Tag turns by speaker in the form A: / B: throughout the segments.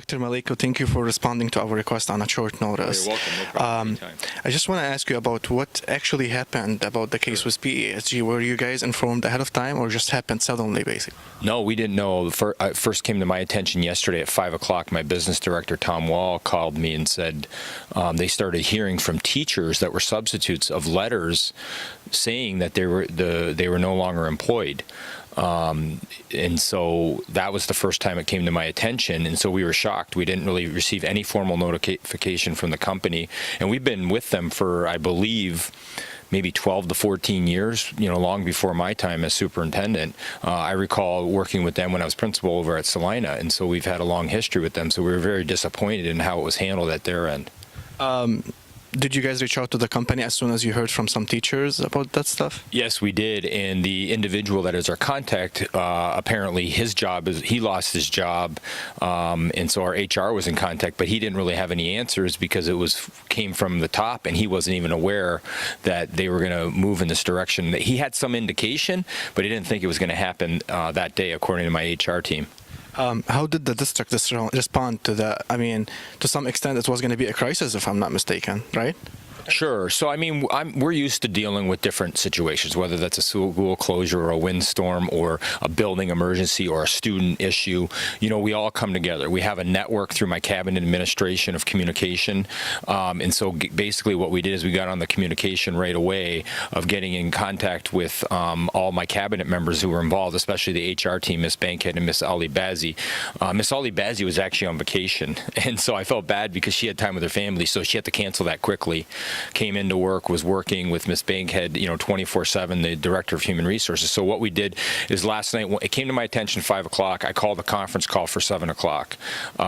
A: Dr. Maleyko, thank you for responding to our request on a short notice.
B: You're welcome. No problem. Anytime.
A: I just want to ask you about what actually happened about the case with PESG. Were you guys informed ahead of time or just happened suddenly, basically?
B: No, we didn't know. It first came to my attention yesterday at 5 o'clock. My business director, Tom Wall, called me and said they started hearing from teachers that were substitutes of letters saying that they were no longer employed. And so that was the first time it came to my attention, and so we were shocked. We didn't really receive any formal notification from the company, and we've been with them for, I believe, maybe 12 to 14 years, long before my time as superintendent. I recall working with them when I was principal over at Salina, and so we've had a long history with them, so we were very disappointed in how it was handled at their end.
A: Did you guys reach out to the company as soon as you heard from some teachers about that stuff?
B: Yes, we did. And the individual that is our contact, apparently he lost his job. And so our HR was in contact, but he didn't really have any answers because it came from the top and he wasn't even aware that they were going to move in this direction. He had some indication, but he didn't think it was going to happen that day, according to my HR team.
A: How did the district respond to that? I mean, to some extent, it was going to be a crisis, if I'm not mistaken, right?
B: Sure. So, I mean, we're used to dealing with different situations, whether that's a school closure or a windstorm or a building emergency or a student issue. We all come together. We have a network through my cabinet administration of communication. And so basically what we did is we got on the communication right away of getting in contact with all my cabinet members who were involved, especially the HR team, Ms. Bankhead and Ms. Ali Bazzi. Ms. Ali Bazzi was actually on vacation. And so I felt bad because she had time with her family, so she had to cancel that quickly. Came into work, was working with Ms. Bankhead, 24/7, the Director of Human Resources. So what we did is last night, it came to my attention 5 o'clock, I called a conference call for 7 o'clock.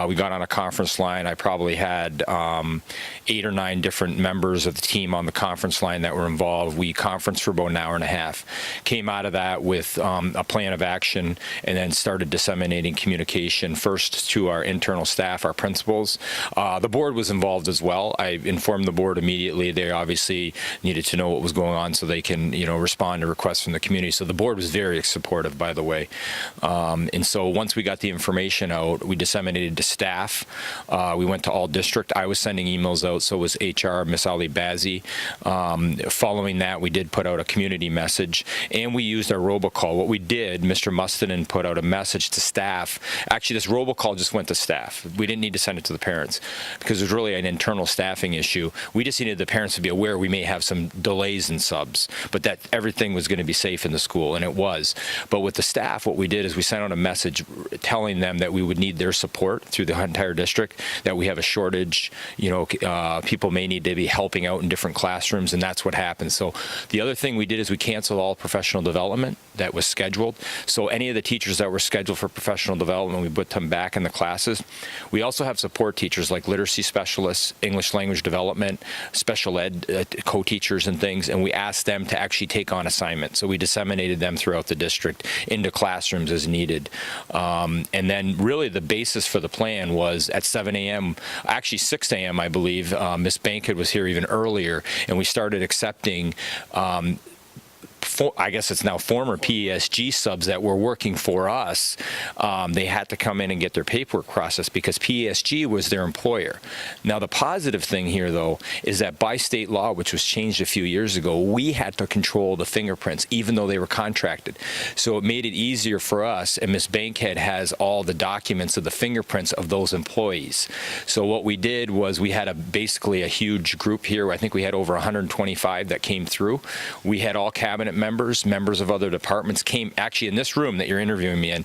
B: We got on a conference line. I probably had 8 or 9 different members of the team on the conference line that were involved. We conferenced for about an hour and a half. Came out of that with a plan of action and then started disseminating communication first to our internal staff, our principals. The board was involved as well. I informed the board immediately. They obviously needed to know what was going on so they can, respond to requests from the community. So the board was very supportive, by the way. And so once we got the information out, we disseminated to staff. We went to all district. I was sending emails out, so was HR, Ms. Ali Bazzi. Following that, we did put out a community message, and we used our robocall. What we did, Mr. Mustonen put out a message to staff. Actually, this robocall just went to staff. We didn't need to send it to the parents because it was really an internal staffing issue. We just needed the parents to be aware we may have some delays in subs, but that everything was going to be safe in the school, and it was. But with the staff, what we did is we sent out a message telling them that we would need their support through the entire district, that we have a shortage, people may need to be helping out in different classrooms, and that's what happened. So the other thing we did is we canceled all professional development that was scheduled. So any of the teachers that were scheduled for professional development, we put them back in the classes. We also have support teachers like literacy specialists, English language development, special ed co-teachers and things, and we asked them to actually take on assignments. So we disseminated them throughout the district into classrooms as needed. And then really the basis for the plan was at 7 a.m., actually 6 a.m., I believe, Ms. Bankhead was here even earlier, and we started accepting I guess it's now former PESG subs that were working for us. They had to come in and get their paperwork processed because PESG was their employer. Now, the positive thing here, though, is that by state law, which was changed a few years ago, we had to control the fingerprints, even though they were contracted. So it made it easier for us, and Ms. Bankhead has all the documents of the fingerprints of those employees. So what we did was we had basically a huge group here. I think we had over 125 that came through. We had all cabinet members of other departments came actually in this room that you're interviewing me in.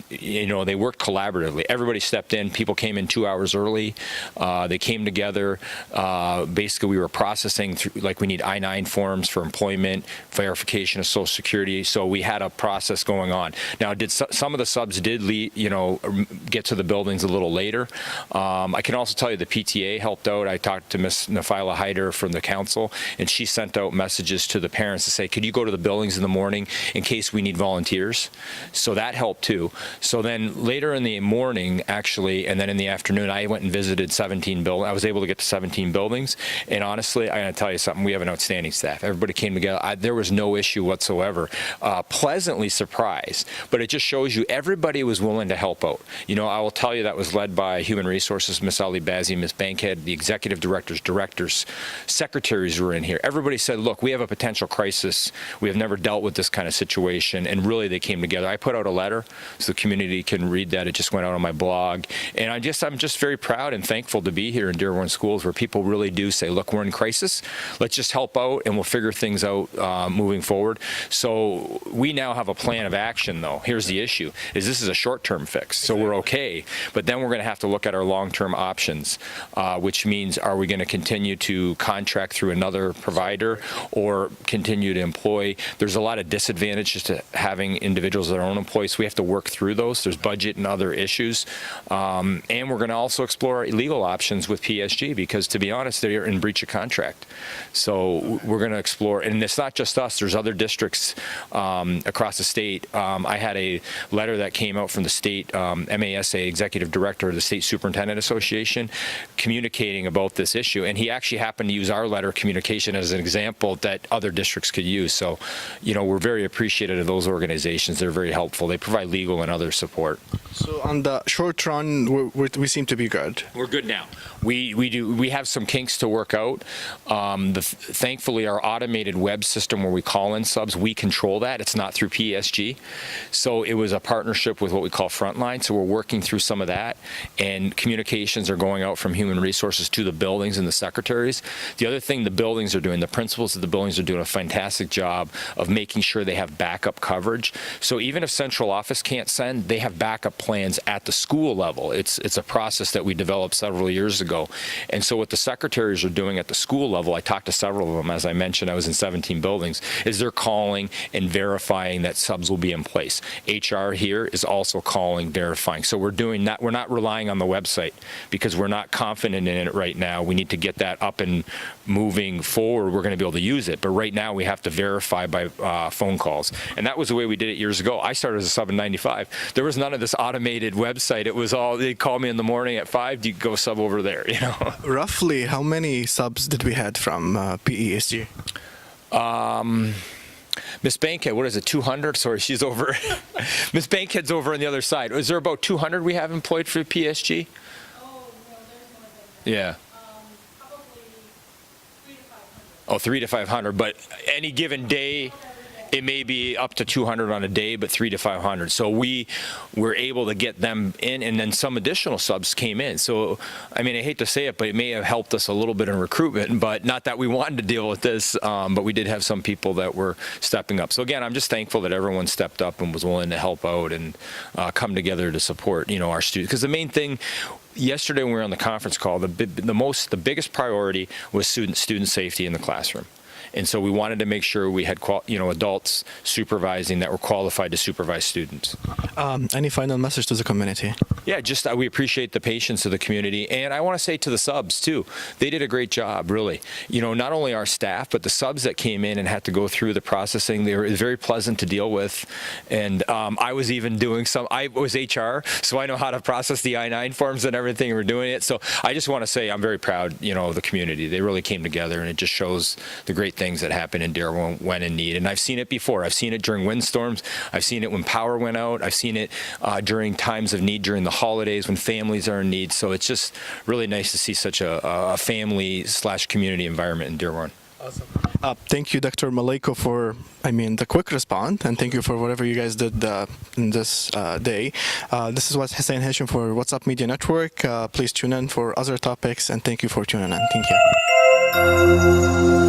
B: They worked collaboratively. Everybody stepped in. People came in 2 hours early. They came together. Basically, we were processing like we need I-9 forms for employment, verification of Social Security. So we had a process going on. Now, some of the subs did get to the buildings a little later. I can also tell you the PTA helped out. I talked to Ms. Nafila Hyder from the council, and she sent out messages to the parents to say, could you go to the buildings in the morning in case we need volunteers? So that helped too. So then later in the morning, actually, and then in the afternoon, I went and visited 17 buildings. I was able to get to 17 buildings. And honestly, I gotta tell you something, we have an outstanding staff. Everybody came together. There was no issue whatsoever. Pleasantly surprised, but it just shows you everybody was willing to help out. You know, I will tell you that was led by Human Resources, Miss Ali Bazzi, Miss Bankhead, the executive directors, secretaries were in here. Everybody said, look, we have a potential crisis. We have never dealt with this kind of situation, and really they came together. I put out a letter so the community can read that. It just went out on my blog, and I'm just very proud and thankful to be here in Dearborn schools where people really do say, look, we're in crisis. Let's just help out, and we'll figure things out moving forward. So we now have a plan of action, though. Here's the issue: is this is a short-term fix, so we're okay, but then we're going to have to look at our long-term options, which means, are we going to continue to contract through another provider or continue to employ? There's a lot of disadvantages to having individuals that are own employees. So we have to work through those. There's budget and other issues, and we're going to also explore legal options with PESG because, to be honest, they're in breach of contract. So we're going to explore, and it's not just us. There's other districts across the state. I had a letter that came out from the state MASA executive director of the State Superintendent Association communicating about this issue, and he actually happened to use our letter of communication as an example that other districts could use. So, you know, we're very appreciative of those organizations. They're very helpful. They provide legal and other support.
A: So on the short run, we seem to be good.
B: We're good now. We have some kinks to work out. Thankfully, our automated web system where we call in subs, we control that. It's not through PESG. So it was a partnership with what we call Frontline. So we're working through some of that, and communications are going out from Human Resources to the buildings and the secretaries. The other thing the buildings are doing, the principals of the buildings are doing a fantastic job of making sure they have backup coverage. So even if central office can't send, they have backup plans at the school level. It's a process that we developed several years ago. And so what the secretaries are doing at the school level, I talked to several of them, as I mentioned, I was in 17 buildings, is they're calling and verifying that subs will be in place. HR here is also calling, verifying. So we're doing that. We're not relying on the website because we're not confident in it right now. We need to get that up and moving forward. We're going to be able to use it. But right now we have to verify by phone calls. And that was the way we did it years ago. I started as a sub in 95. There was none of this automated website. It was all, they'd call me in the morning at 5, you go sub over there, you know.
A: Roughly, how many subs did we had from PESG?
B: Miss Bankhead, what is it, 200? Sorry, she's over. Miss Bankhead's over on the other side. Is there about 200 we have employed for PESG?
C: Oh, no, there's more than that.
B: Yeah.
C: Probably 300 to 500.
B: Oh, 300 to 500, but any given day, it may be up to 200 on a day, but 300 to 500. So we were able to get them in, and then some additional subs came in. So, I mean, I hate to say it, but it may have helped us a little bit in recruitment, but not that we wanted to deal with this, but we did have some people that were stepping up. So again, I'm just thankful that everyone stepped up and was willing to help out and come together to support, you know, our students. Because the main thing, yesterday when we were on the conference call, the biggest priority was student safety in the classroom. And so we wanted to make sure we had, adults supervising that were qualified to supervise students.
A: Any final message to the community?
B: Yeah, just we appreciate the patience of the community. And I want to say to the subs, too, they did a great job, really. You know, not only our staff, but the subs that came in and had to go through the processing, they were very pleasant to deal with. And I was even doing I was HR, so I know how to process the I-9 forms and everything, and we're doing it. So I just want to say I'm very proud, you know, of the community. They really came together, and it just shows the great things that happen in Dearborn when in need. And I've seen it before. I've seen it during windstorms. I've seen it when power went out. I've seen it during times of need, during the holidays when families are in need. So it's just really nice to see such a family/community environment in Dearborn.
A: Awesome. Thank you, Dr. Maleyko, for, the quick response, and thank you for whatever you guys did in this day. This is Hussein Hashim for What's Up Media Network. Please tune in for other topics, and thank you for tuning in. Thank you.